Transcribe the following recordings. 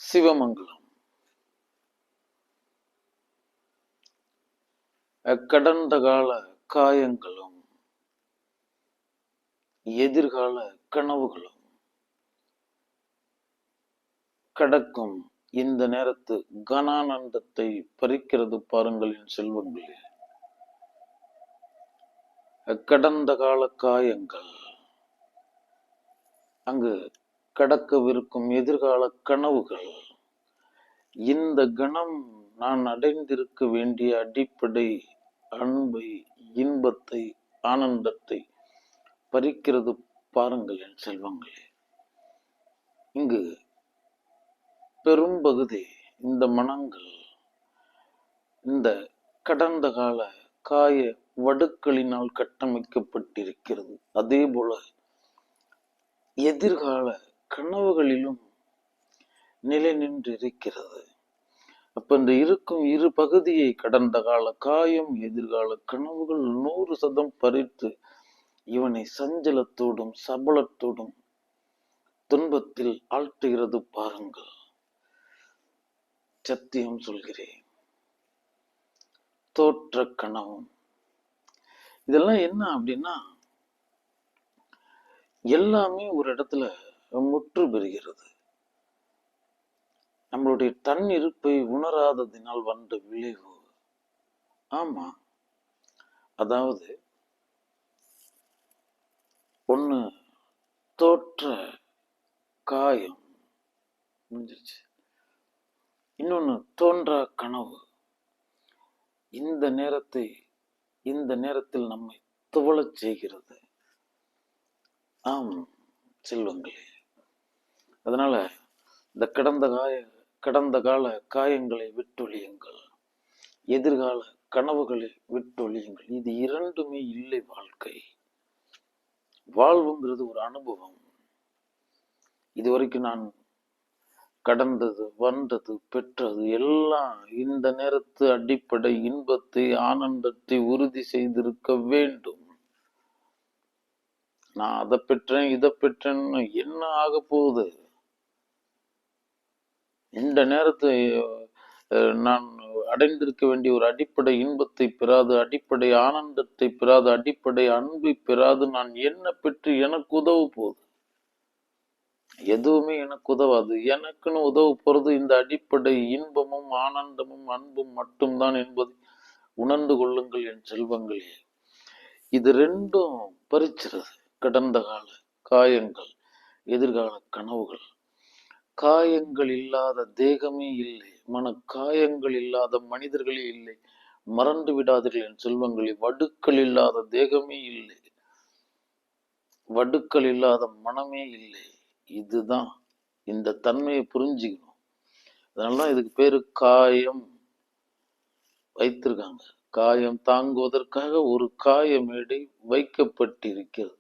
சிவமங்கலம். கடந்த கால காயங்களும் எதிர்கால கனவுகளும் கடக்கும் இந்த நேரத்து கனானந்தத்தை பறிக்கிறது பாருங்களின் செல்வங்களே. கடந்த கால காயங்கள் அங்கு கடக்கவிருக்கும் எதிர்கால கனவுகள் இந்த கணம் நான் அடைந்திருக்க வேண்டிய அடிப்படை அன்பை, இன்பத்தை, ஆனந்தத்தை பறிக்கிறது பாருங்கள் என் செல்வங்களே. இங்கு பெரும்பகுதி இந்த மனங்கள் இந்த கடந்த கால காய வடுக்களினால் கட்டமைக்கப்பட்டிருக்கிறது. அதே போல எதிர்கால கனவுகளிலும் நிலை நின்றிருக்கிறது. அப்ப இந்த இருக்கும் இரு பகுதியை கடந்த கால காயம், எதிர்கால கனவுகள் 100% பறித்து இவனை சஞ்சலத்தோடும் சபலத்தோடும் துன்பத்தில் ஆழ்த்துகிறது பாருங்கள். சத்தியம் சொல்கிறேன், தோற்ற கனவும் இதெல்லாம் என்ன அப்படின்னா, எல்லாமே ஒரு இடத்துல முற்று பெறுகிறது. நம்மளுடைய தன் இருப்பை உணராததினால் வந்த விளைவு. ஆமா, அதாவது ஒண்ணு தோற்ற காயம் முடிஞ்சிருச்சு, இன்னொன்னு தோன்றா கனவு. இந்த நேரத்தில் நம்மை துவளச் செய்கிறது. ஆம் செல்வங்களே, அதனால இந்த கடந்த கால காயங்களை விட்டொழியுங்கள், எதிர்கால கனவுகளை விட்டொழியுங்கள். இது இரண்டுமே இல்லை வாழ்க்கை. வாழ்வுங்கிறது ஒரு அனுபவம். இதுவரைக்கும் நான் கடந்தது, வந்தது, பெற்றது எல்லாம் இந்த நேரத்து அடிப்படை இன்பத்தை, ஆனந்தத்தை உறுதி செய்திருக்க வேண்டும். நான் அதை பெற்றேன், இதை பெற்றேன்னு என்ன ஆக போகுது? இந்த நேரத்தை நான் அடைந்திருக்க வேண்டிய ஒரு அடிப்படை இன்பத்தை பெறாது, அடிப்படை ஆனந்தத்தை பெறாது, அடிப்படை அன்பை பெறாது நான் என்ன பெற்று எனக்கு உதவ போகுது? எதுவுமே எனக்கு உதவாது. எனக்குன்னு உதவ போறது இந்த அடிப்படை இன்பமும் ஆனந்தமும் அன்பும் மட்டும்தான் என்பதை உணர்ந்து கொள்ளுங்கள் என் செல்வங்களே. இது ரெண்டும் பறிச்சிருது. கடந்த கால காயங்கள், எதிர்கால கனவுகள். காயங்கள் இல்லாத தேகமே இல்லை, மன காயங்கள் இல்லாத மனிதர்களே இல்லை. மறந்து விடாதீர்கள் என் செல்வங்களே. வடுக்கள் இல்லாத தேகமே இல்லை, வடுக்கள் இல்லாத மனமே இல்லை. இதுதான், இந்த தன்மையை புரிஞ்சுக்கணும். அதனால இதுக்கு பேரு காயம் வைத்திருக்காங்க. காயம் தாங்குவதற்காக ஒரு காய மேடை வைக்கப்பட்டிருக்கிறது.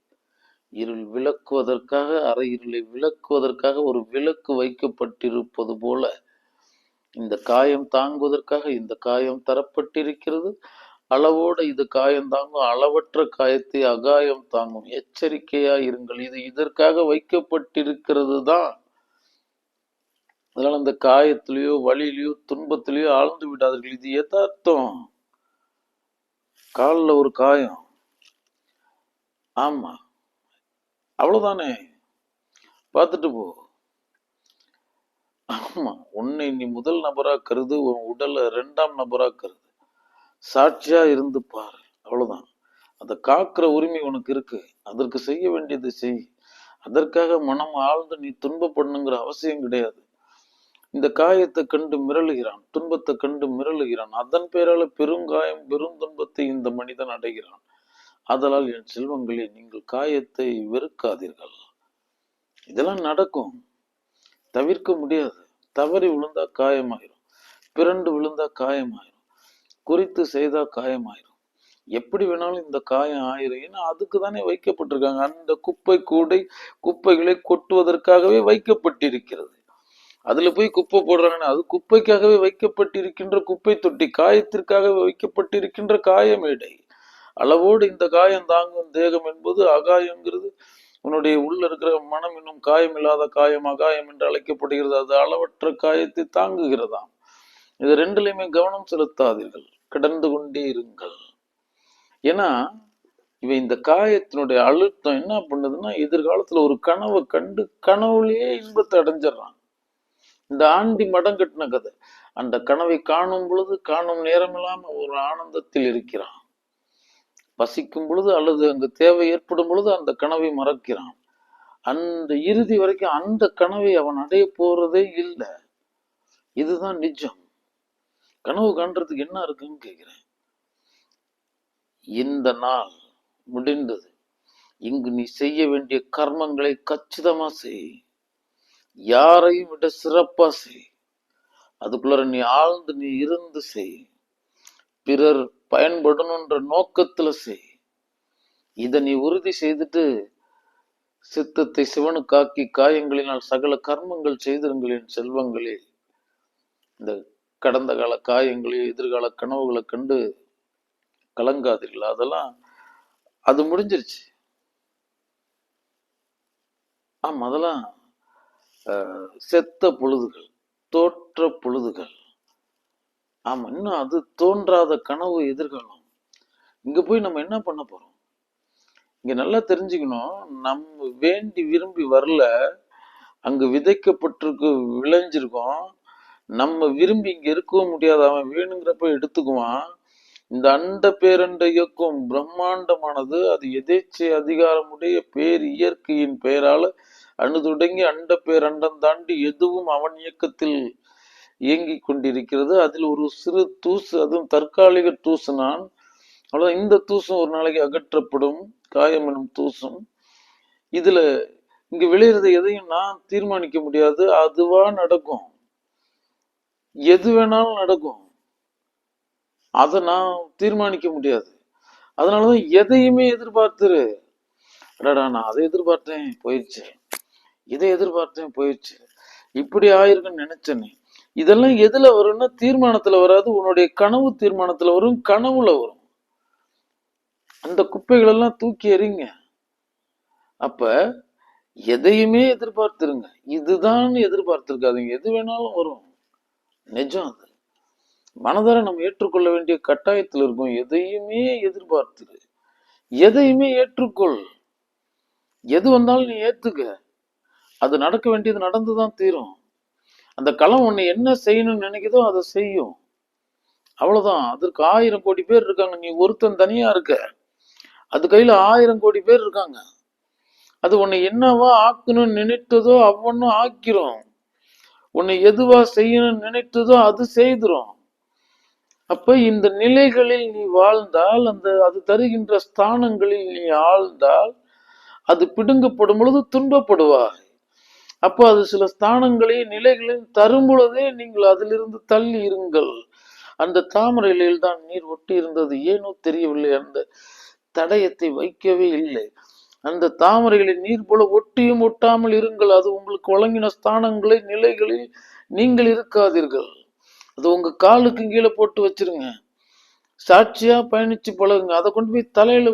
இருள் விளக்குவதற்காக, அரை இருளை விளக்குவதற்காக ஒரு விளக்கு வைக்கப்பட்டிருப்பது போல இந்த காயம் தாங்குவதற்காக இந்த காயம் தரப்பட்டிருக்கிறது. அளவோடு இது காயம் தாங்கும், அளவற்ற காயத்தை அகாயம் தாங்கும். எச்சரிக்கையா இருங்கள், இது இதற்காக வைக்கப்பட்டிருக்கிறது தான். அதனால இந்த காயத்திலேயோ வலியிலையோ துன்பத்திலேயோ ஆழ்ந்து விடாதீர்கள். இது யதார்த்தம். காலில் ஒரு காயம், ஆமா அவ்வளவுதானே, பார்த்துட்டு போ. ஆமா, உன்னை நீ முதல் நபரா கருது, உன் உடலை 2ஆம் நபரா கருது, சாட்சியா இருந்து பாரு, அவ்வளவுதான். அதை காக்குற உரிமை உனக்கு இருக்கு. அதற்கு செய்ய வேண்டியது செய். அதற்காக மனம் ஆழ்ந்து நீ துன்பப்படணுங்கிற அவசியம் கிடையாது. இந்த காயத்தை கண்டு மிரளுகிறான், துன்பத்தை கண்டு மிரளுகிறான். அதன் பேரால பெருங்காயம், பெரும் துன்பத்தை இந்த மனிதன் அடைகிறான். அதனால் என் செல்வங்களே, நீங்கள் காயத்தை வெறுக்காதீர்கள். இதெல்லாம் நடக்கும், தவிர்க்க முடியாது. தவறி விழுந்தா காயமாயிரும், பிறண்டு விழுந்தா காயமாயிரும், குறித்து செய்தா காயமாயிரும். எப்படி வேணாலும் இந்த காயம் ஆயிரும். ஏன்னா அதுக்கு தானே வைக்கப்பட்டிருக்காங்க. அந்த குப்பைகளை கொட்டுவதற்காகவே வைக்கப்பட்டிருக்கிறது. அதுல போய் குப்பை போடுறாங்கன்னா அது குப்பைக்காகவே வைக்கப்பட்டிருக்கின்ற குப்பை தொட்டி, காயத்திற்காகவே வைக்கப்பட்டிருக்கின்ற காய மேடை. அளவோடு இந்த காயம் தாங்கும் தேகம் என்பது அகாயங்கிறது உன்னுடைய உள்ள இருக்கிற மனம் இன்னும் காயம் இல்லாத காயம் அகாயம் என்று அழைக்கப்படுகிறது. அது அளவற்ற காயத்தை தாங்குகிறதாம். இது ரெண்டுலையுமே கவனம் செலுத்தாதீர்கள், கடந்து கொண்டே இருங்கள். ஏன்னா இவன் இந்த காயத்தினுடைய அழுத்தம் என்ன பண்ணுதுன்னா, எதிர்காலத்துல ஒரு கனவை கண்டு கனவுலயே இன்பத்தை அடைஞ்சிடறான். இந்த ஆண்டி மடம் கட்டின கதை. அந்த கனவை காணும் பொழுது காணும் நேரம் இல்லாம ஒரு ஆனந்தத்தில் இருக்கிறான். பசிக்கும் பொழுது அல்லது அங்கு தேவை ஏற்படும் பொழுது அந்த கனவை மறக்கிறான். அந்த இறுதி வரைக்கும் அந்த கனவை அவன் அடைய போறதே இல்லை. இதுதான் நிஜம். கனவு காண்றதுக்கு என்ன இருக்குன்னு கேட்கிறேன். இந்த நாள் முடிந்தது. இங்கு நீ செய்ய வேண்டிய கர்மங்களை கச்சிதமா செய். யாரையும் விட சிறப்பா செய். அதுக்குள்ள நீ ஆழ்ந்து நீ இருந்து செய். பிறர் பயன்படணுன்ற நோக்கத்துல செய். இத நீ உறுதி செய்துட்டு சித்தத்தை சிவனுக்காக்கி காயங்களினால் சகல கர்மங்கள் செய்திருங்களின் செல்வங்களே. இந்த கடந்த கால காயங்களையும் எதிர்கால கனவுகளை கண்டு கலங்காதீர்கள். அதெல்லாம் அது முடிஞ்சிருச்சு. அதெல்லாம் செத்த பொழுதுகள், தோற்ற பொழுதுகள். இன்னும் அது தோன்றாத கனவு எதிர்காலம். இங்க போய் நம்ம என்ன பண்ண போறோம்? இங்க நல்லா தெரிஞ்சுக்கணும். நம்ம வேண்டி விரும்பி வரல, அங்க விதைக்கப்பட்டிருக்கு, விளைஞ்சிருக்கோம். நம்ம விரும்பி இங்க இருக்கவும் முடியாது. அவன் வேணுங்கிறப்ப எடுத்துக்குவான். இந்த அண்ட பேரண்ட இயக்கம் பிரம்மாண்டமானது. அது எதேச்சை அதிகாரமுடைய பேர் இயற்கையின் பெயரால அணுதுடங்கி அண்ட பேரண்டம் தாண்டி எதுவும் அவன் இயக்கத்தில் இயங்கி கொண்டிருக்கிறது. அதில் ஒரு சிறு தூசு, அதுவும் தற்காலிக தூசு. நான் அவ்வளவுதான். இந்த தூசும் ஒரு நாளைக்கு அகற்றப்படும், காயம் எனும் தூசும். இதுல இங்க விளையிறது எதையும் நான் தீர்மானிக்க முடியாது. அதுவா நடக்கும். எது வேணாலும் நடக்கும். அதை நான் தீர்மானிக்க முடியாது. அதனாலதான் எதையுமே எதிர்பார்த்துரு. நான் அதை எதிர்பார்த்தேன் போயிடுச்சு, இதை எதிர்பார்த்தேன் போயிடுச்சு, இப்படி ஆயிருக்குன்னு நினைச்சேன்னு. இதெல்லாம் எதுல வரும்னா தீர்மானத்துல வராது, உன்னுடைய கனவு தீர்மானத்துல வரும், கனவுல வரும். அந்த குப்பைகள் எல்லாம் தூக்கி எறிங்க. அப்ப எதையுமே எதிர்பார்த்துருங்க. இதுதான் எதிர்பார்த்திருக்காதீங்க. எது வேணாலும் வரும். நிஜம். அது மனதார நம்ம ஏற்றுக்கொள்ள வேண்டிய கட்டாயத்தில் இருக்கும். எதையுமே எதிர்பார்த்துரு, எதையுமே ஏற்றுக்கொள். எது வந்தாலும் நீ ஏத்துக்க. அது நடக்க வேண்டியது நடந்துதான் தீரும். அந்த களம் உன்னை என்ன செய்யணும்னு நினைக்குதோ அதை செய்யும். அவ்வளவுதான். அதற்கு 1000 கோடி பேர் இருக்காங்க. நீ ஒருத்தன் தனியா இருக்க. அது கையில 1000 கோடி பேர் இருக்காங்க. அது உன்னை என்னவா ஆக்கணும்னு நினைத்ததோ அவ்வொன்னும் ஆக்கிரும். உன்னை எதுவா செய்யணும்னு நினைத்ததோ அது செய்திரும். அப்ப இந்த நிலைகளில் நீ வாழ்ந்தால், அது தருகின்ற ஸ்தானங்களில் நீ ஆழ்ந்தால், அது பிடுங்கப்படும் பொழுது துன்பப்படுவாய். அப்போ அது சில ஸ்தானங்களை நிலைகளில் தரும் பொழுதே நீங்கள் அதிலிருந்து தள்ளி இருங்கள். அந்த தாமரை இலையில் தான் நீர் ஒட்டி இருந்தது, ஏனோ தெரியவில்லை. அந்த தடயத்தை வைக்கவே இல்லை. அந்த தாமரைகளில் நீர் போல ஒட்டியும் ஒட்டாமல் இருங்கள். அது உங்களுக்கு வழங்கின ஸ்தானங்களை நிலைகளில் நீங்கள் இருக்காதீர்கள். அது உங்க காலுக்கு கீழே போட்டு வச்சிருங்க. சாட்சியா பயணிச்சு பழகுங்க. அதை கொண்டு போய் தலையில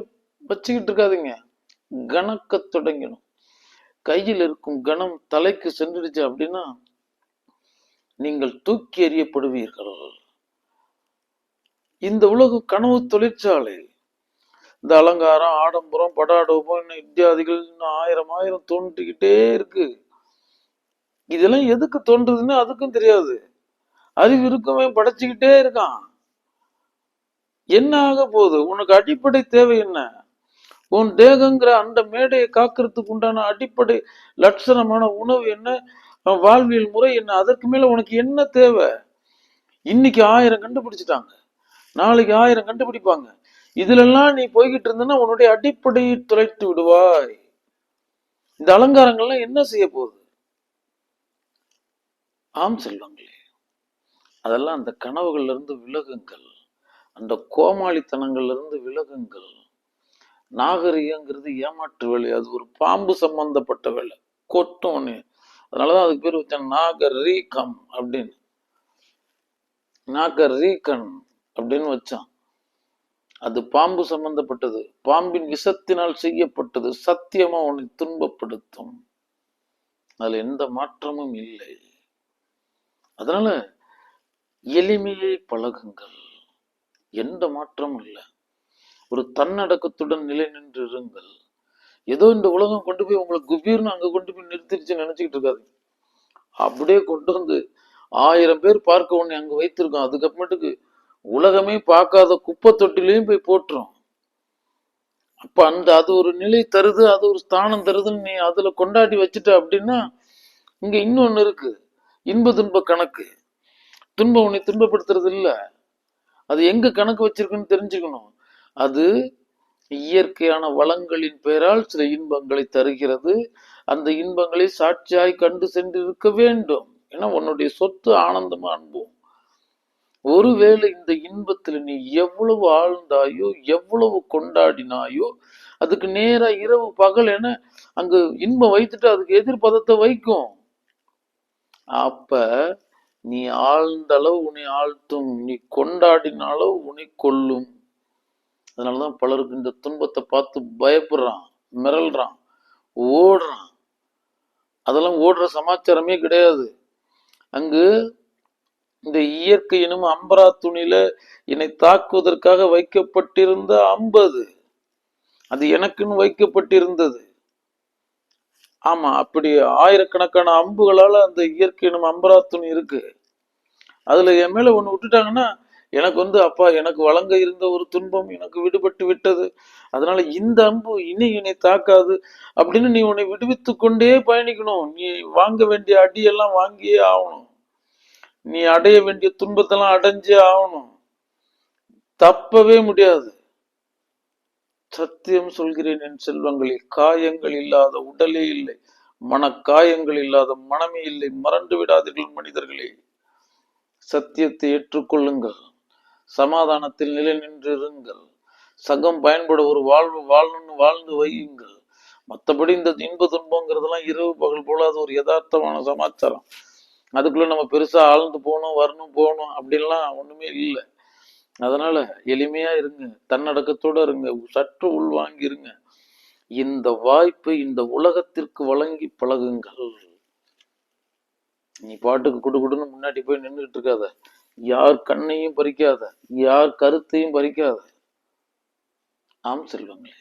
வச்சுக்கிட்டு இருக்காதீங்க. கணக்க தொடங்கணும். கையில் இருக்கும் கணம் தலைக்கு சென்றுடுச்சு அப்படின்னா நீங்கள் தூக்கி எறியப்படுவீர்கள். இந்த உலக கனவு தொழிற்சாலை. இந்த அலங்காரம், ஆடம்பரம், படாடோபம், இத்தியாதிகள் ஆயிரம் தோன்றிக்கிட்டே இருக்கு. இதெல்லாம் எதுக்கு தோன்றுதுன்னு அதுக்கும் தெரியாது. அறிவு இருக்கவே படைச்சுக்கிட்டே இருக்கான். என்ன ஆக போகுது? உனக்கு அடிப்படை தேவை என்ன? உன் தேகங்கிற அந்த மேடையை காக்கிறதுக்கு உண்டான அடிப்படை லட்சணமான உணவு என்ன? வாழ்வியல் முறை என்ன? அதற்கு மேல உனக்கு என்ன தேவை? இன்னைக்கு 1000 கண்டுபிடிச்சிட்டாங்க, நாளைக்கு 1000 கண்டுபிடிப்பாங்க. இதுல எல்லாம் நீ போய்கிட்டு இருந்தனா உன்னுடைய அடிப்படையை துளைத்து விடுவாய். இந்த அலங்காரங்கள்லாம் என்ன செய்ய போகுது? ஆம் செல்வங்களே, அதெல்லாம் அந்த கனவுகள்ல இருந்து விலகுங்கள். அந்த கோமாளித்தனங்கள்ல இருந்து விலகுங்கள். நாகரிகங்கிறது ஏமாற்று வேலை. அது ஒரு பாம்பு சம்பந்தப்பட்ட வேலை. கொட்டோன்னு. அதனாலதான் அதுக்கு பேர் வச்சாங்க நாகரீகம் அப்படின்னு. நாகரீகன் அப்படின்னு வச்சான். அது பாம்பு சம்பந்தப்பட்டது, பாம்பின் விஷத்தினால் செய்யப்பட்டது. சத்தியமா உன்னை துன்பப்படுத்தும். அதுல எந்த மாற்றமும் இல்லை. அதனால எளிமையை பழகுங்கள், எந்த மாற்றமும் இல்லை. ஒரு தன்னடக்கத்துடன் நிலை நின்று இருங்கள். ஏதோ இந்த உலகம் கொண்டு போய் உங்களை குபீர்னு அங்க கொண்டு போய் நிறுத்திடுச்சுன்னு நினைச்சுக்கிட்டு இருக்காது. அப்படியே கொண்டு வந்து 1000 பேர் பார்க்க உன்னை அங்க வைத்திருக்கோம். அதுக்கப்புறமேட்டுக்கு உலகமே பார்க்காத குப்பை தொட்டிலையும் போய் போட்டுரும். அப்ப அது ஒரு நிலை தருது, அது ஒரு ஸ்தானம் தருதுன்னு நீ அதுல கொண்டாடி வச்சுட்ட அப்படின்னா, இங்க இன்னொன்னு இருக்கு, இன்ப துன்ப கணக்கு. துன்பம் உன்னை துன்பப்படுத்துறது இல்ல, அது எங்க கணக்கு வச்சிருக்குன்னு தெரிஞ்சுக்கணும். அது இயற்கையான வளங்களின் பெயரால் சில இன்பங்களை தருகிறது. அந்த இன்பங்களை சாட்சியாய் கண்டு சென்றிருக்க வேண்டும். ஏன்னா உன்னுடைய சொத்து ஆனந்தமா அன்பும். ஒருவேளை இந்த இன்பத்துல நீ எவ்வளவு ஆழ்ந்தாயோ, எவ்வளவு கொண்டாடினாயோ, அதுக்கு நேரா இரவு பகல் என அங்கு இன்பம் வைத்துட்டு அதுக்கு எதிர்பதத்தை வைக்கும். அப்ப நீ ஆழ்ந்த அளவு உன்னை ஆழ்த்தும், நீ கொண்டாடின அளவு உன்னை கொல்லும். அதனாலதான் பலருக்கு இந்த துன்பத்தை பார்த்து பயப்படுறான், மிரள்றான், ஓடுறான். அதெல்லாம் ஓடுற சமாச்சாரமே கிடையாது. அங்கு இந்த இயற்கை எனும் அம்பரா துணியில என்னை தாக்குவதற்காக வைக்கப்பட்டிருந்த அம்பது, அது எனக்குன்னு வைக்கப்பட்டிருந்தது. ஆமா, அப்படி ஆயிரக்கணக்கான அம்புகளால அந்த இயற்கை எனும் அம்பரா துணி இருக்கு. அதுல என் மேல ஒண்ணு விட்டுட்டாங்கன்னா எனக்கு அப்பா எனக்கு வழங்க இருந்த ஒரு துன்பம் எனக்கு விடுபட்டு விட்டது, அதனால இந்த அம்பு இனி என்னை தாக்காது அப்படின்னு நீ உன்னை விடுவித்து கொண்டே பயணிக்கணும். நீ வாங்க வேண்டிய அடியெல்லாம் வாங்கியே ஆகணும். நீ அடைய வேண்டிய துன்பத்தெல்லாம் அடைஞ்சே ஆகணும். தப்பவே முடியாது. சத்தியம் சொல்கிறேன் என் செல்வங்களில், காயங்கள் இல்லாத உடலே இல்லை, மனக்காயங்கள் இல்லாத மனமே இல்லை. மறந்து விடாதீர்கள் மனிதர்களே. சத்தியத்தை ஏற்றுக்கொள்ளுங்கள், சமாதானத்தில் நிலை நின்றிருங்கள், சகம் பயன்பட ஒரு வாழ்வு வாழணும்னு வாழ்ந்து வையுங்கள். மற்றபடி இந்த இன்ப துன்பங்கிறதெல்லாம் இரவு பகல் போலாத ஒரு யதார்த்தமான சமாச்சாரம். அதுக்குள்ள நம்ம பெருசா ஆழ்ந்து போகணும் வரணும் போகணும் அப்படின்லாம் ஒண்ணுமே இல்லை. அதனால எளிமையா இருங்க, தன்னடக்கத்தோட இருங்க, சற்று உள்வாங்கி இருங்க. இந்த வாய்ப்பை இந்த உலகத்திற்கு வழங்கி பழகுங்கள். நீ பாட்டுக்கு குடுன்னு முன்னாடி போய் நின்றுட்டு இருக்காத, யார் கண்ணையும் பறிக்காத, யார் கருத்தையும் பறிக்காத. ஆம் செல்வங்களே,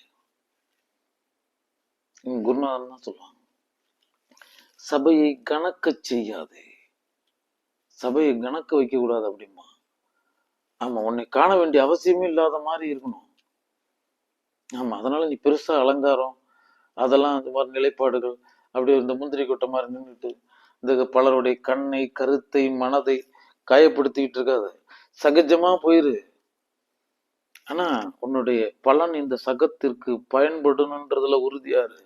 குருநாதன் தான் சொல்லுவாங்க, சபையை கணக்க செய்யாதே, சபையை கணக்க வைக்க கூடாது அப்படிமா. ஆமா, உன்னை காண வேண்டிய அவசியமே இல்லாத மாதிரி இருக்கணும். ஆமா, அதனால நீ பெருசா அலங்காரம் அதெல்லாம் அந்த மாதிரி நிலைப்பாடுகள் அப்படி இந்த முந்திரி கொட்டை மாதிரி நின்றுட்டு இந்த பலருடைய கண்ணை கருத்தை மனதை காயப்படுத்திக்கிட்டு இருக்காது. சகஜமா போயிரு. ஆனா உன்னுடைய பலன் இந்த சகத்திற்கு பயன்படணும்ன்றதுல உறுதியாரு.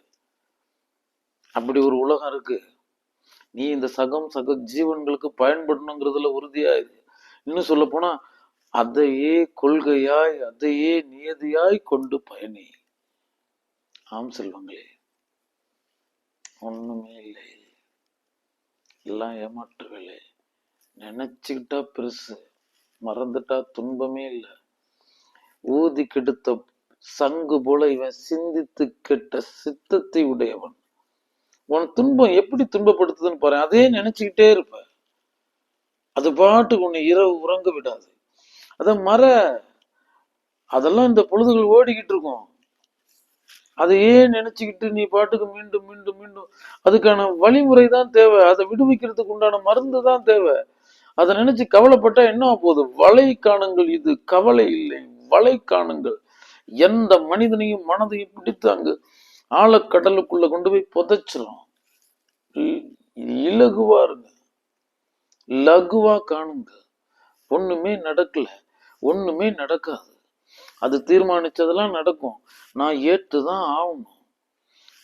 அப்படி ஒரு உலகம் இருக்கு. நீ இந்த சக ஜீவன்களுக்கு பயன்படணுங்கிறதுல உறுதியாயிரு. இன்னும் சொல்ல போனா அதையே கொள்கையாய் அதையே நியதியாய் கொண்டு பயணி. ஆம் செல்வங்களே, ஒண்ணுமே இல்லை, எல்லாம் ஏமாற்று வேலை. நினைச்சுக்கிட்டா பெருசு, மறந்துட்டா துன்பமே இல்லை. ஊதி கெடுத்த சங்கு போல இவன் சிந்தித்து கெட்ட சித்தத்தை உடையவன். உன் துன்பம் எப்படி துன்பப்படுத்துதுன்னு பாரு, அதே நினைச்சுக்கிட்டே இருப்ப. அது பாட்டுக்கு உன்னை இரவு உறங்க விடாது. அதெல்லாம் இந்த பொழுதுகள் ஓடிக்கிட்டு இருக்கும். அதையே நினைச்சுக்கிட்டு நீ பாட்டுக்கு மீண்டும் மீண்டும் மீண்டும் அதுக்கான வழிமுறை தான் தேவை. அதை விடுவிக்கிறதுக்கு உண்டான மருந்து தான் தேவை. அதை நினைச்சு கவலைப்பட்டா என்ன போகுது? வலை காணுங்கள், இது கவலை இல்லை, வலை காணுங்கள். எந்த மனிதனையும் மனதையும் பிடித்து அங்கு ஆழக்கடலுக்குள்ள கொண்டு போய் புதைச்சிரும். இலகுவா இருங்க, லகுவா காணுங்க. ஒண்ணுமே நடக்கல, ஒண்ணுமே நடக்காது. அது தீர்மானிச்சதெல்லாம் நடக்கும். நான் ஏற்றுதான் ஆகணும்,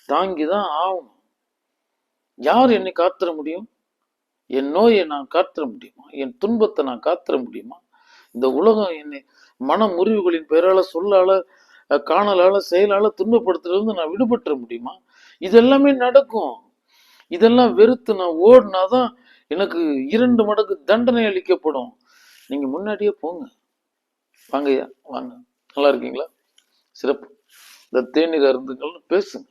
தாங்கிதான் ஆகணும். யார் என்னை காத்துற முடியும்? என் நோயை நான் காத்துற முடியுமா? என் துன்பத்தை நான் காத்துற முடியுமா? இந்த உலகம் என்னை மன முறிவுகளின் பெயரால சொல்லால காணலால செயலால துன்பப்படுத்துறது நான் விடுபட்டுற முடியுமா? இதெல்லாமே நடக்கும். இதெல்லாம் வெறுத்து நான் ஓடினாதான் எனக்கு 2 மடங்கு தண்டனை அளிக்கப்படும். நீங்க முன்னாடியே போங்க. வாங்கய்யா வாங்க. நல்லா இருக்கீங்களா? சிறப்பு. இந்த தேநீர் அருந்துங்கள்னு பேசுங்க.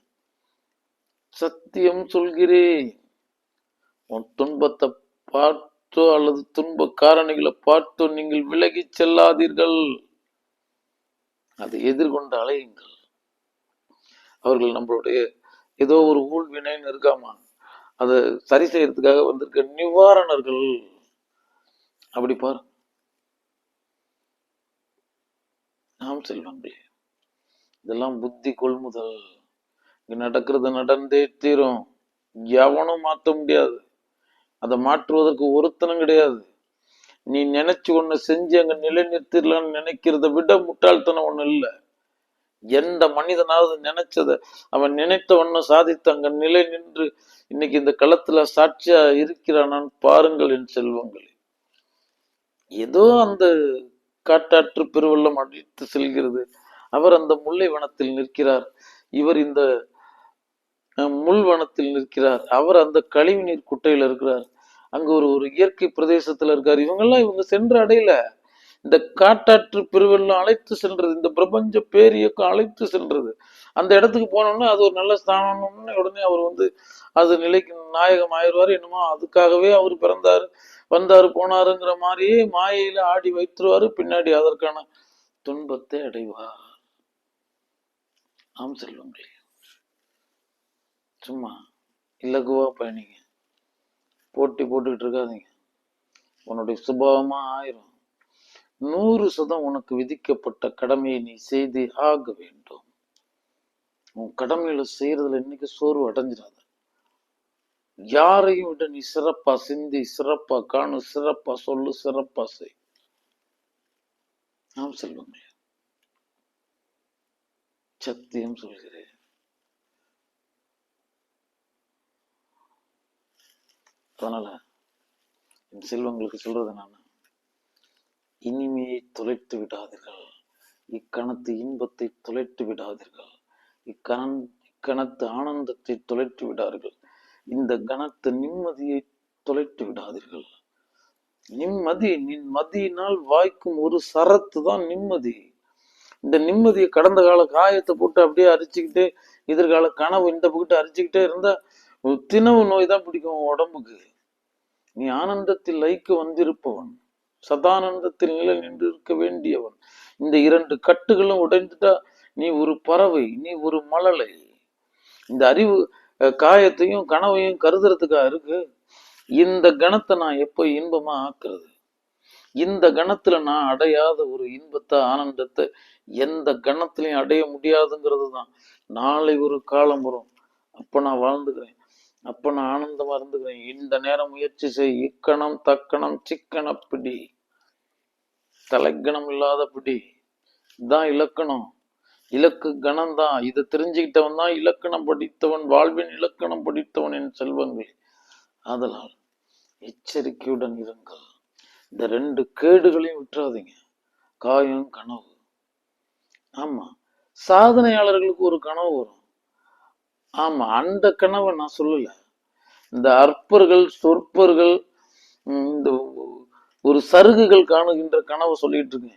சத்தியம் சொல்கிறேன், உன் துன்பத்தை பார்த்தோ அல்லது துன்ப காரணிகளை பார்த்தோ நீங்கள் விலகி செல்லாதீர்கள். அதை எதிர்கொண்டு அலையுங்கள். அவர்கள் நம்மளுடைய ஏதோ ஒரு ஊழ்வினைன்னு இருக்காமா, அதை சரி செய்யறதுக்காக வந்திருக்க நிவாரணர்கள். அப்படி பாரு. நாம் செல்வங்களே, இதெல்லாம் புத்தி கொள்முதல். இங்க நடக்கிறது நடந்தே தீரும். எவனும் மாற்ற முடியாது. அதை மாற்றுவதற்கு ஒருத்தனும் கிடையாது. நீ நினைச்சு ஒண்ணு செஞ்சு அங்க நிலைநிறுத்திடலான்னு நினைக்கிறத விட முட்டாள்தனம் ஒண்ணு இல்ல. எந்த மனிதனாவது நினைச்சத அவன் நினைத்த ஒண்ணு சாதித்து அங்க நிலை நின்று இன்னைக்கு இந்த களத்துல சாட்சியா இருக்கிறானான்னு பாருங்கள் என் செல்வங்களே. ஏதோ அந்த காட்டாற்று பெருவெள்ளம் அடித்து செல்கிறது. அவர் அந்த முல்லை வனத்தில் நிற்கிறார், இவர் இந்த முள்வனத்தில் நிற்கிறார், அவர் அந்த கழிவு நீர் குட்டையில இருக்கிறார், அங்க ஒரு இயற்கை பிரதேசத்துல இருக்காரு. இவங்க சென்று அடையல. இந்த காட்டாற்று பெருவெள்ளம் அழைத்து சென்றது, இந்த பிரபஞ்ச பேரியக்கம் அழைத்து சென்றது. அந்த இடத்துக்கு போனோம்னா அது ஒரு நல்ல ஸ்தானம்னு உடனே அவர் அது நிலைக்கு நாயகம் ஆயிடுவாரு. என்னமோ அதுக்காகவே அவர் பிறந்தாரு வந்தாரு போனாருங்கிற மாதிரியே மாயையில ஆடி வைத்துருவாரு. பின்னாடி அதற்கான துன்பத்தை அடைவார். ஆம் செல்வங்களே, சும்மா இலகுவா பயணிங்க. போட்டி போட்டுக்கிட்டு இருக்காதீங்க. உன்னுடைய சுபாவமா ஆயிரும். 100% உனக்கு விதிக்கப்பட்ட கடமையை நீ செய்து ஆக வேண்டும். உன் கடமைகளை செய்யறதுல இன்னைக்கு சோர்வு அடைஞ்சிடாத. யாரையும் விட நீ சிறப்பா சிந்தி, சிறப்பா காணு, சிறப்பா சொல்லு, சிறப்பா செய். நாம் செல்வங்களே, சத்தியம் சொல்கிறேன். அதனால என் செல்வங்களுக்கு சொல்றது நான், இனிமையை தொலைத்து விடாதீர்கள். இக்கணத்து இன்பத்தை தொலைத்து விடாதீர்கள். இக்கணத்து ஆனந்தத்தை தொலைத்து விடாதீர்கள். இந்த கணத்து நிம்மதியை தொலைத்து விடாதீர்கள். நிம்மதியினால் வாய்க்கும் ஒரு சரத்து தான் நிம்மதி. இந்த நிம்மதியை கடந்த கால காயத்தை போட்டு அப்படியே அரிச்சுக்கிட்டே, எதிர்கால கனவு இந்த போட்டு அரிச்சுக்கிட்டே இருந்தா தினவு நோய் தான் பிடிக்கும் உடம்புக்கு. நீ ஆனந்தத்தில் லைக்கு வந்திருப்பவன், சதானந்தத்தில் நிலை நின்று இருக்க வேண்டியவன். இந்த 2 கட்டுகளும் உடைந்துட்டா நீ ஒரு பறவை, நீ ஒரு மழலை. இந்த அறிவு காயத்தையும் கனவையும் கருதுறதுக்கா இருக்கு. இந்த கணத்தை நான் எப்ப இன்பமா ஆக்குறது? இந்த கணத்துல நான் அடையாத ஒரு இன்பத்தை ஆனந்தத்தை எந்த கணத்திலையும் அடைய முடியாதுங்கிறது தான். நாளை ஒரு காலம் வரும், அப்ப நான் வாழ்ந்துக்கிறேன், அப்ப நான் ஆனந்தமா இருந்துக்கிறேன். இந்த நேரம் முயற்சி செய். இக்கணம் தக்கணம் சிக்கன பிடி, தலைக்கணம் இல்லாத பிடி தான் இலக்கணம். இலக்கு கணம் தான். இதை தெரிஞ்சுக்கிட்டவன் தான் இலக்கணம் படித்தவன், வாழ்வின் இலக்கணம் படித்தவன் என் செல்வங்கள். அதனால் எச்சரிக்கையுடன் இருங்கள். இந்த 2 கேடுகளையும் விட்டுறாதீங்க. காயம், கனவு. ஆமா, சாதனையாளர்களுக்கு ஒரு கனவு வரும். ஆமா, அந்த கனவை நான் சொல்லல. இந்த அற்பர்கள், சொற்பர்கள், இந்த ஒரு சருகுகள் காணுகின்ற கனவு சொல்லிட்டு இருக்கேன்.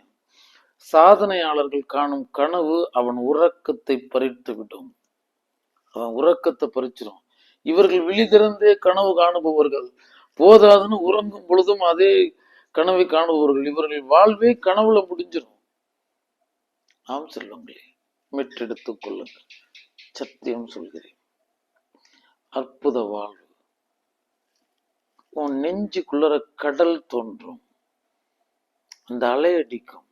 சாதனையாளர்கள் காணும் கனவு அவன் உறக்கத்தை பறித்து விடும். அவன் உறக்கத்தை பறிச்சிடும். இவர்கள் விழிதிறந்தே கனவு காணுபவர்கள், போதாதுன்னு உறங்கும் பொழுதும் அதே கனவை காணுபவர்கள். இவர்கள் வாழ்வே கனவுல முடிஞ்சிடும். ஆம் செல்வங்களே, மீட்டெடுத்துக் கொள்ளுங்கள். சத்தியம் சொல்கிறேன், அற்புத வாழ்வு. உன் நெஞ்சுக்குள்ளற கடல் தோன்றும், அந்த அலை அடிக்கும்,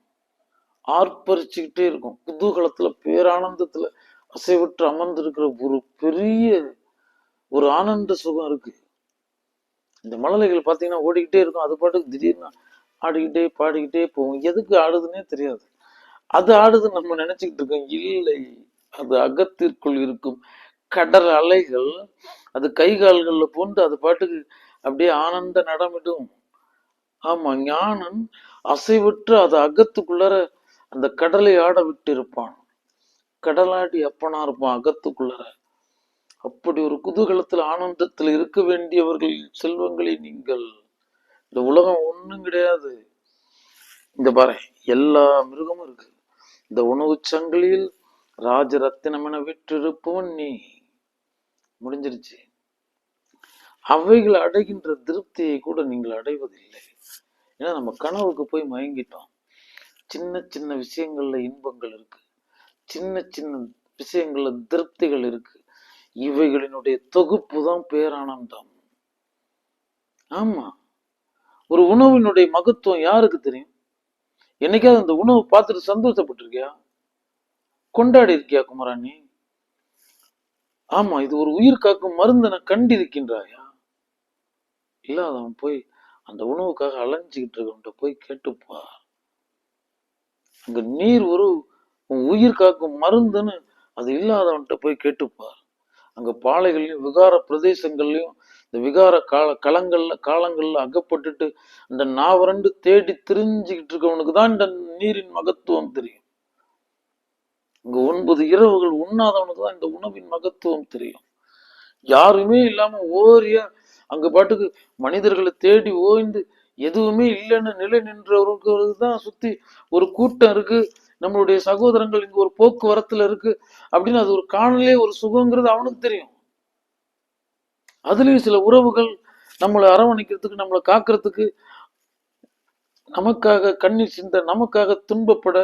ஆர்ப்பரிச்சுக்கிட்டே இருக்கும். குதூகலத்துல பேரானந்தத்துல அசைவற்று அமர்ந்திருக்கிற ஒரு பெரிய ஒரு ஆனந்த சுகம் இருக்கு. இந்த மழலைகள் பார்த்தீங்கன்னா ஓடிக்கிட்டே இருக்கும். அது பாட்டுக்கு திடீர்னு ஆடிக்கிட்டே பாடிக்கிட்டே போகும். எதுக்கு ஆடுதுன்னே தெரியாது. அது ஆடுதுன்னு நம்ம நினைச்சுக்கிட்டு இருக்கோம். இல்லை, அது அகத்திற்குள் இருக்கும் கடல் அலைகள். அது கை கால்கள்ல போந்து அது பாட்டுக்கு அப்படியே ஆனந்த நடமிடும். ஆமா, ஞானன் அசைவற்று அது அகத்துக்குள்ளர அந்த கடலை ஆட விட்டு இருப்பான். கடலாடி அப்பனா இருப்பான் அகத்துக்குள்ளர. அப்படி ஒரு குதூகலத்தில் ஆனந்தத்தில் இருக்க வேண்டியவர்கள் செல்வங்களை நீங்கள். இந்த உலகம் ஒண்ணும் கிடையாது. இந்த பாரு, எல்லா மிருகமும் இருக்கு, இந்த உணவு சங்கிலியில் ராஜரத்தினம் என விற்றிருப்பவன் நீ. முடிஞ்சிருச்சு. அவைகள் அடைகின்ற திருப்தியை கூட நீங்கள் அடைவதில்லை. ஏன்னா நம்ம கனவுக்கு போய் மயங்கிட்டோம். சின்ன சின்ன விஷயங்கள்ல இன்பங்கள் இருக்கு, சின்ன சின்ன விஷயங்கள்ல திருப்திகள் இருக்கு. இவைகளினுடைய தொகுப்பு தான் பேரானந்தம். ஆமா, ஒரு உணவினுடைய மகத்துவம் யாருக்கு தெரியும்? என்னைக்காவது அந்த உணவு பார்த்துட்டு சந்தோஷப்பட்டிருக்கியா? கொண்டாடி இருக்கியா குமராணி? ஆமா, இது ஒரு உயிர் காக்கும் மருந்தென கண்டிருக்கின்றாயா? இல்லாதவன் போய் அந்த உணவுக்காக அலைஞ்சுக்கிட்டு இருக்கவன்ட்ட போய் கேட்டுப்பா. அங்க நீர் ஒரு உயிர் காக்கும் மருந்துன்னு அது இல்லாதவன்ட்ட போய் கேட்டுப்பார். அங்க பாலைகள்லயும் விகார பிரதேசங்கள்லயும் இந்த விகார காலங்கள்ல அகப்பட்டுட்டு அந்த நாவரண்டு தேடி திரிஞ்சுக்கிட்டு இருக்கவனுக்கு தான் இந்த நீரின் மகத்துவம் தெரியும். இங்க 9 இரவுகள் உண்ணாதவனுக்கு தான் இந்த உணவின் மகத்துவம் தெரியும். யாருமே இல்லாம ஓரியா அங்க பாட்டுக்கு மனிதர்களை தேடி ஓய்ந்து எதுவுமே இல்லைன்னு நிலை நின்றவர்களுக்கு தான் சுத்தி ஒரு கூட்டம் இருக்கு, நம்மளுடைய சகோதரங்கள் இங்க ஒரு போக்குவரத்துல இருக்கு அப்படின்னு அது ஒரு காணலே ஒரு சுகங்கிறது அவனுக்கு தெரியும். அதுலயும் சில உறவுகள் நம்மளை அரவணைக்கிறதுக்கு, நம்மளை காக்கிறதுக்கு, நமக்காக கண்ணீர் சிந்த, நமக்காக துன்பப்பட,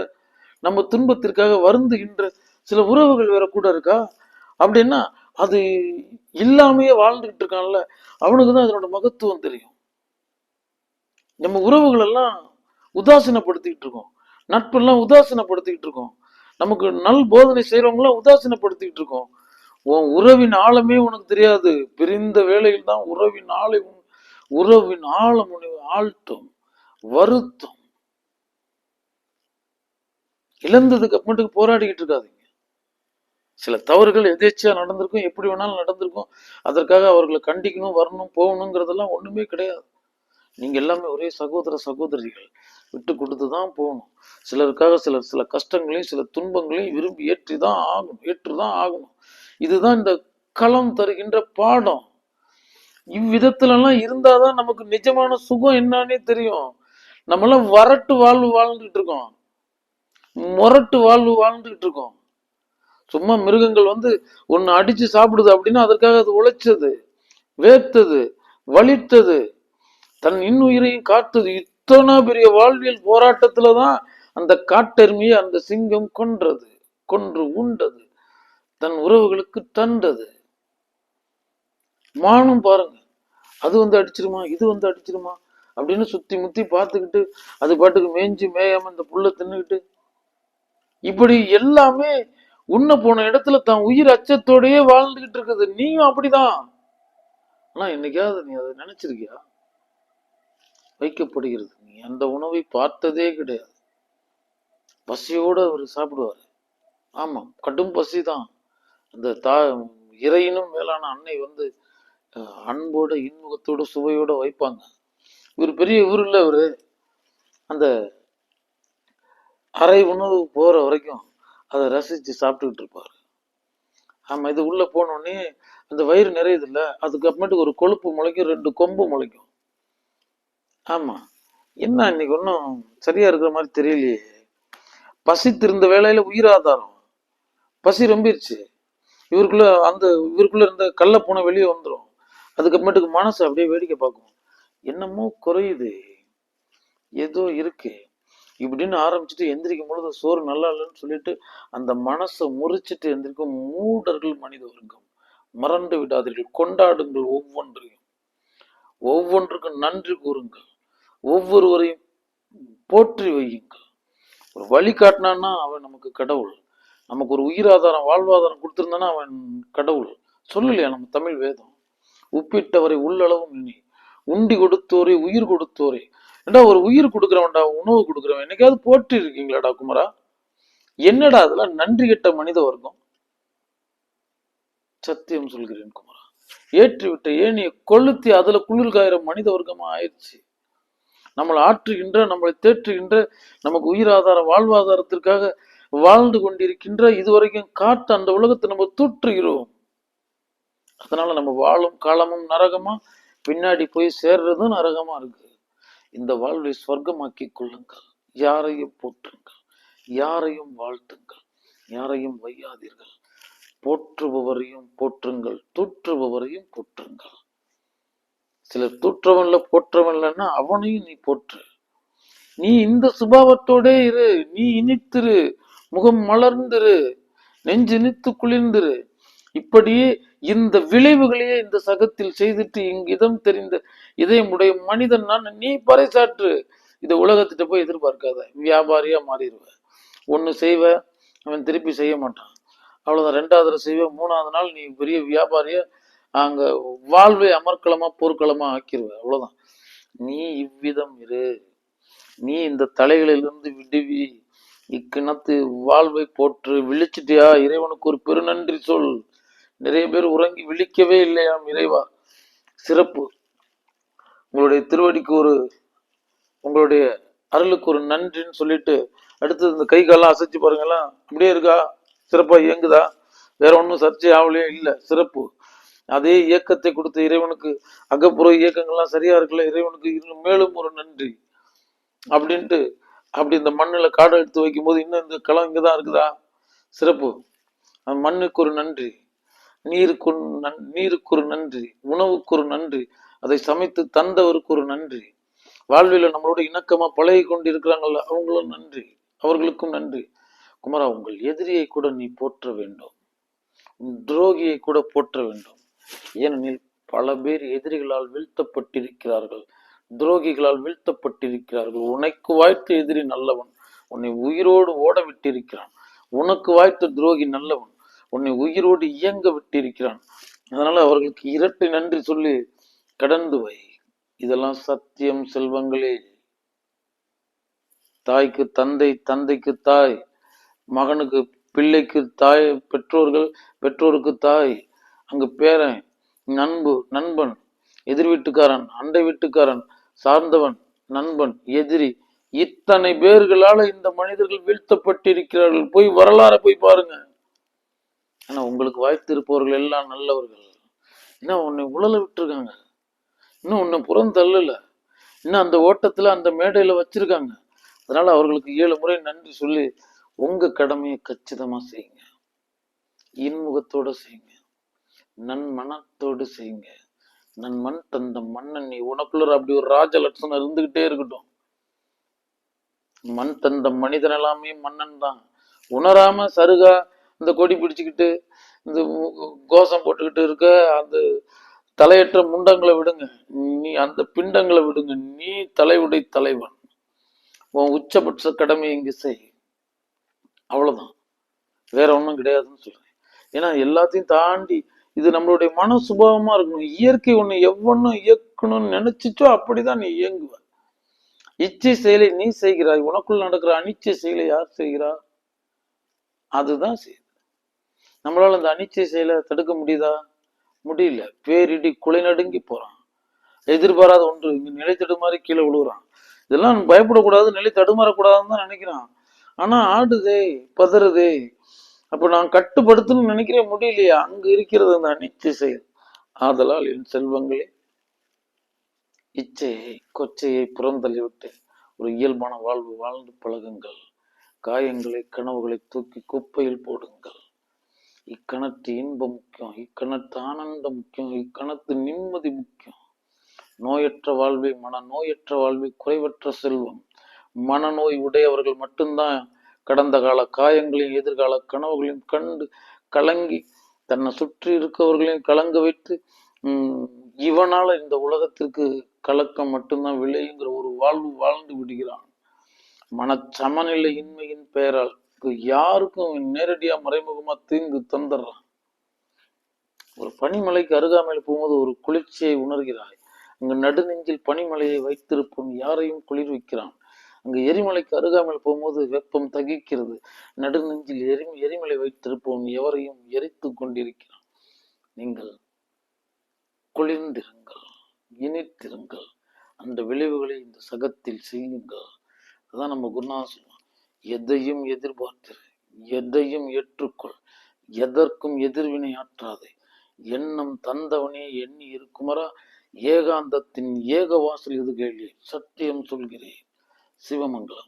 நம்ம துன்பத்திற்காக வருந்துகின்ற சில உறவுகள் வேற கூட இருக்கா. அப்படின்னா அது இல்லாமையே வாழ்ந்துகிட்டு இருக்கான்ல, அவனுக்கு தான் அதனோட மகத்துவம் தெரியும். நம்ம உறவுகள் எல்லாம் உதாசீனப்படுத்திக்கிட்டு இருக்கோம், நட்பெல்லாம் உதாசீனப்படுத்திக்கிட்டு இருக்கோம், நமக்கு நல் போதனை செய்யறவங்களாம் உதாசீனப்படுத்திக்கிட்டு இருக்கோம். உன் உறவின் ஆழமே உனக்கு தெரியாது. பிரிந்த வேளையில் தான் உறவின் ஆழம் ஆழ்த்தும் வருத்தம். இழந்ததுக்கு அப்புறமேட்டுக்கு போராடிக்கிட்டு இருக்காதீங்க. சில தவறுகள் எதேச்சியா நடந்திருக்கும், எப்படி வேணாலும் நடந்திருக்கும். அதற்காக அவர்களை கண்டிக்கணும், வரணும், போகணுங்கிறதெல்லாம் ஒண்ணுமே கிடையாது. நீங்க எல்லாமே ஒரே சகோதர சகோதரிகள், விட்டு கொடுத்துதான் போகணும். சிலருக்காக சில கஷ்டங்களையும் சில துன்பங்களையும் விரும்பி ஏற்றுதான் ஆகணும். இதுதான் இந்த களம் தருகின்ற பாடம். இவ்விதத்துல எல்லாம் இருந்தாதான் நமக்கு நிஜமான சுகம் என்னன்னே தெரியும். நம்ம எல்லாம் வரட்டு வாழ்வு வாழ்ந்துகிட்டு இருக்கோம், முரட்டு வாழ்வு வாழ்ந்துகிட்டு இருக்கோம். சும்மா மிருகங்கள் ஒன்னு அடிச்சு சாப்பிடுது அப்படின்னா அதற்காக அது உழைச்சது, வேர்த்தது, வலித்தது, தன் இன்னுயிரையும் காத்தது. இத்தனை பெரிய வாழ்வியல் போராட்டத்துலதான் அந்த காட்டெருமையை அந்த சிங்கம் கொன்று உண்டது, தன் உறவுகளுக்கு தண்டது. மானும் பாருங்க, அது அடிச்சிருமா, இது அடிச்சிருமா அப்படின்னு சுத்தி முத்தி பார்த்துக்கிட்டு அது பாட்டுக்கு மேய்ஞ்சு மேயாம இந்த புல்ல தின்னுக்கிட்டு இப்படி எல்லாமே உண்ண போன இடத்துல தான் உயிர் அச்சத்தோடயே வாழ்ந்துகிட்டு இருக்குது. நீயும் அப்படிதான். ஆனா என்னைக்காவது நீ அதை நினைச்சிருக்கியா? வைக்கப்படுகிறது. நீ அந்த உணவை பார்த்ததே கிடையாது. பசியோட அவர் சாப்பிடுவாரு. ஆமா, கடும் பசிதான். அந்த இறையினும் மேலான அன்னை அன்போட இன்முகத்தோட சுவையோட வைப்பாங்க. இவர் பெரிய இவர் இல்ல, அவரு அந்த அரை உணவு போற வரைக்கும் அதை ரசிச்சு சாப்பிட்டுக்கிட்டு இருப்பாரு. ஆமா, இது உள்ள போனோடனே அந்த வயிறு நிறையுது இல்ல, அதுக்கப்புறமேட்டு ஒரு கொழுப்பு முளைக்கும், 2 கொம்பு முளைக்கும். ஆமா, என்ன இன்னைக்கு ஒன்னும் சரியா இருக்கிற மாதிரி தெரியலையே. பசித்திருந்த வேலையில உயிராதாரம் பசி ரொம்பிருச்சு. இவருக்குள்ள இருந்த கள்ள பூனை வெளியே வந்துடும். அதுக்கப்புறமேட்டுக்கு மனசு அப்படியே வேடிக்கை பார்க்கும், என்னமோ குறையுது, ஏதோ இருக்கு இப்படின்னு ஆரம்பிச்சுட்டு எந்திரிக்கும் பொழுது சோறு நல்லா இல்லைன்னு சொல்லிட்டு அந்த மனசை முறிச்சிட்டு எந்திரிக்கும் மூடர்கள் மனித வர்க்கம். மறந்து விடாதீர்கள், கொண்டாடுங்கள், ஒவ்வொன்றுக்கும் நன்றி கூறுங்கள், ஒவ்வொருவரையும் போற்றி வையுங்கள். ஒரு வழி காட்டினான்னா அவன் நமக்கு கடவுள், நமக்கு ஒரு உயிர் ஆதாரம் வாழ்வாதாரம் கொடுத்திருந்தானா அவன் கடவுள். சொல்லலையா நம்ம தமிழ் வேதம்? உப்பிட்டவரை உள்ளளவும் இனி உண்டி கொடுத்தோரே உயிர் கொடுத்தோரே. ஏண்டா ஒரு உயிர் கொடுக்குறவன்டா, உணவு கொடுக்குறவன். என்னைக்காவது போற்றி இருக்கீங்களாடா குமரா? என்னடா அதெல்லாம் நன்றி கெட்ட மனித வர்க்கம். சத்தியம் சொல்கிறேன் குமரா, ஏற்றிவிட்ட ஏனிய கொளுத்தி அதுல குளிர் காயிற மனித வர்க்கமா ஆயிடுச்சு. நம்மளை ஆற்றுகின்ற, நம்மளை தேற்றுகின்ற, நமக்கு உயிர் ஆதார வாழ்வாதாரத்திற்காக வாழ்ந்து கொண்டிருக்கின்ற இதுவரைக்கும் காத்து அந்த உலகத்தை நம்ம தூற்றுகிறோம். அதனால நம்ம வாழும் காலமும் நரகமா, பின்னாடி போய் சேர்றதும் நரகமா இருக்கு. இந்த வாழ்வை சொர்க்கமாக்கி கொள்ளுங்கள், யாரையும் போற்றுங்கள், யாரையும் வாழ்த்துங்கள், யாரையும் வையாதீர்கள். போற்றுபவரையும் போற்றுங்கள், தூற்றுபவரையும் போற்றுங்கள். சிலர் தூற்றவன்ல போற்றவன்லன்னா அவனையும் நீ போற்று. நீ இந்த சுபாவத்தோட இரு, நீ இனித்திரு, முகம் மலர்ந்திரு, நெஞ்சு இனித்து குளிர்ந்திரு. இப்படியே இந்த விளைவுகளையே இந்த சகத்தில் செய்துட்டு இங்கிதம் தெரிந்த இதயமுடைய மனிதன் நான் நீ பறைசாற்று. இந்த உலகத்திட்ட போய் எதிர்பார்க்காத, வியாபாரியா மாறிடுவ. ஒண்ணு செய்வ, அவன் திருப்பி செய்ய மாட்டான், அவ்வளவுதான். ரெண்டாவது செய்வ, மூணாவது நாள் நீ பெரிய வியாபாரியா அங்க வாழ்வை அமர்க்களமா போர்க்களமா ஆக்கிடுவ, அவ்வளவுதான். நீ இவ்விதம் இரு, நீ இந்த தலைகளிலிருந்து விடுவி, இக்கிணத்து வாழ்வை போற்று. விழிச்சிட்டியா, இறைவனுக்கு ஒரு பெருநன்றி சொல். நிறைய பேர் உறங்கி விழிக்கவே இல்லையாம். இறைவா சிறப்பு, உங்களுடைய திருவடிக்கு ஒரு, உங்களுடைய அருளுக்கு ஒரு நன்றின்னு சொல்லிட்டு அடுத்தது இந்த கை காலம் அசைச்சு பாருங்களா, அப்படியே இருக்கா, சிறப்பா இயங்குதா, வேற ஒன்றும் சர்ச்சை ஆகலையே இல்லை, சிறப்பு. அதே இயக்கத்தை கொடுத்த இறைவனுக்கு அகப்புற இயக்கங்கள்லாம் சரியா இருக்குல்ல, இறைவனுக்கு இன்னும் மேலும் ஒரு நன்றி அப்படின்ட்டு அப்படி இந்த மண்ணில் காடை எடுத்து வைக்கும் போது இன்னும் இந்த களம் இங்கதான் இருக்குதா, சிறப்பு. அந்த மண்ணுக்கு ஒரு நன்றி, நீருக்கு ஒரு நன்றி, உணவுக்கு ஒரு நன்றி, அதை சமைத்து தந்தவருக்கு ஒரு நன்றி, வாழ்வில் நம்மளோட இணக்கமா பழகி கொண்டு இருக்கிறாங்கல்ல அவங்களும் நன்றி, அவர்களுக்கும் நன்றி. குமரா, உங்கள் எதிரியை கூட நீ போற்ற வேண்டும், துரோகியை கூட போற்ற வேண்டும். ஏனெனில் பல பேர் எதிரிகளால் வீழ்த்தப்பட்டிருக்கிறார்கள், துரோகிகளால் வீழ்த்தப்பட்டிருக்கிறார்கள். உனக்கு வாய்த்த எதிரி நல்லவன், உன்னை உயிரோடு ஓட விட்டிருக்கிறான். உனக்கு வாய்த்த துரோகி நல்லவன், உன்னை உயிரோடு இயங்க விட்டிருக்கிறான். அதனால அவர்களுக்கு இரட்டை நன்றி சொல்லி கடந்து வை. இதெல்லாம் சத்தியம் செல்வங்களே. தாய்க்கு தந்தை, தந்தைக்கு தாய், மகனுக்கு பிள்ளைக்கு தாய், பெற்றோர்கள் பெற்றோருக்கு தாய், அங்கு பேரன், நண்பன், எதிர் வீட்டுக்காரன், அண்டை வீட்டுக்காரன், சார்ந்தவன், நண்பன், எதிரி, இத்தனை பேர்களால இந்த மனிதர்கள் வீழ்த்தப்பட்டிருக்கிறார்கள். போய் வரலாற போய் பாருங்க. ஆனா உங்களுக்கு வாய்த்து இருப்பவர்கள் எல்லாம் நல்லவர்கள். ஏன்னா உன்னை உழல விட்டுருக்காங்க, இன்னும் உன்னை புறம் தள்ளல, இன்னும் அந்த ஓட்டத்துல அந்த மேடையில வச்சிருக்காங்க. அதனால அவர்களுக்கு 7 முறை நன்றி சொல்லி உங்க கடமையை கச்சிதமா செய்யுங்க, இன்முகத்தோட செய்யுங்க, நன்மனத்தோடு செய்யுங்க. நன் மண் தந்த மன்னன் நீ, உனக்குள்ள அப்படி ஒரு ராஜ லட்சணம் இருந்துகிட்டே இருக்கட்டும். மண் தந்த மனிதன் எல்லாமே மன்னன் தான். உணராம சருகா இந்த கொடி பிடிச்சுக்கிட்டு இந்த கோஷம் போட்டுக்கிட்டு இருக்க அந்த தலையற்ற முண்டங்களை விடுங்க, நீ அந்த பிண்டங்களை விடுங்க. நீ தலைவுடை தலைவன், உன் உச்சபட்ச கடமை இங்கு செய், அவ்வளவுதான். வேற ஒன்றும் கிடையாதுன்னு சொல்றேன். ஏன்னா எல்லாத்தையும் தாண்டி இது நம்மளுடைய மன சுபாவமா இருக்கணும். இயற்கை ஒண்ணு எவ்வொன்னும் இயக்கணும்னு நினைச்சிச்சோ அப்படிதான் நீ இயங்குவ. இச்சை செயலை நீ செய்கிறாய், உனக்குள் நடக்கிற அனிச்சை செயலை யார் செய்கிறா, அதுதான் செய்யுது. நம்மளால அந்த அனிச்சை செயலை தடுக்க முடியுதா, முடியல. பேரிடி குலை நடுங்கி போறான், எதிர்பாராத ஒன்று இங்க நிலை தடுமாறி கீழே விழுகுறான். இதெல்லாம் பயப்படக்கூடாது, நிலை தடுமாறக்கூடாதுன்னு தான் நினைக்கிறான். ஆனா ஆடுதே, பதறுதே. அப்ப நான் கட்டுப்படுத்தணும்னு நினைக்கிறேன், முடியலையா, அங்க இருக்கிறது அந்த அனிச்சை செயல். ஆதலால் என் செல்வங்களே, இச்சையை கொச்சையை புறந்தள்ளிவிட்டு ஒரு இயல்பான வாழ்வு வாழ்ந்து பழகுங்கள். காயங்களை கனவுகளை தூக்கி குப்பையில் போடுங்கள். இக்கணத்து இன்பம் முக்கியம், இக்கணத்து ஆனந்தம் முக்கியம், இக்கணத்து நிம்மதி முக்கியம். நோயற்ற வாழ்வை, மன நோயற்ற வாழ்வை குறைவற்ற செல்வம். மனநோய் உடையவர்கள் மட்டும்தான் கடந்த கால காயங்களையும் எதிர்கால கனவுகளையும் கண்டு கலங்கி தன்னை சுற்றி இருக்கவர்களையும் கலங்க வைத்து இவனால இந்த உலகத்திற்கு கலக்கம் மட்டும்தான் விளையுங்கிற ஒரு வாழ்வு வாழ்ந்து விடுகிறான். மனச்சமநிலை இன்மையின் பெயரால் யாருக்கும் நேரடியா மறைமுகமா தீங்கு தந்துடுறான். ஒரு பனிமலைக்கு அருகாமையில் போகும்போது ஒரு குளிர்ச்சியை உணர்கிறாய். அங்கு நடுநெஞ்சில் பனிமலையை வைத்திருப்போம் யாரையும் குளிர்விக்கிறான். அங்கு எரிமலைக்கு அருகாமையில் போகும்போது வெப்பம் தகிக்கிறது. நடுநெஞ்சில் எரிமலை வைத்திருப்போம் எவரையும் எரித்து கொண்டிருக்கிறான். நீங்கள் குளிர்ந்திருங்கள், இனித்திருங்கள், அந்த விளைவுகளை இந்த சகத்தில் செய்யுங்கள். அதான் நம்ம குருநாதர் சொல்லுவோம், எதையும் எதிர்பார்த்திரு, எதையும் ஏற்றுக்கொள், எதற்கும் எதிர்வினை ஆற்றாதே, எண்ணம் தந்தவனே எண்ணி இருக்குமரா, ஏகாந்தத்தின் ஏக வாசல் இது கேள்வி, சத்தியம் சொல்கிறேன். சிவமங்கலம்.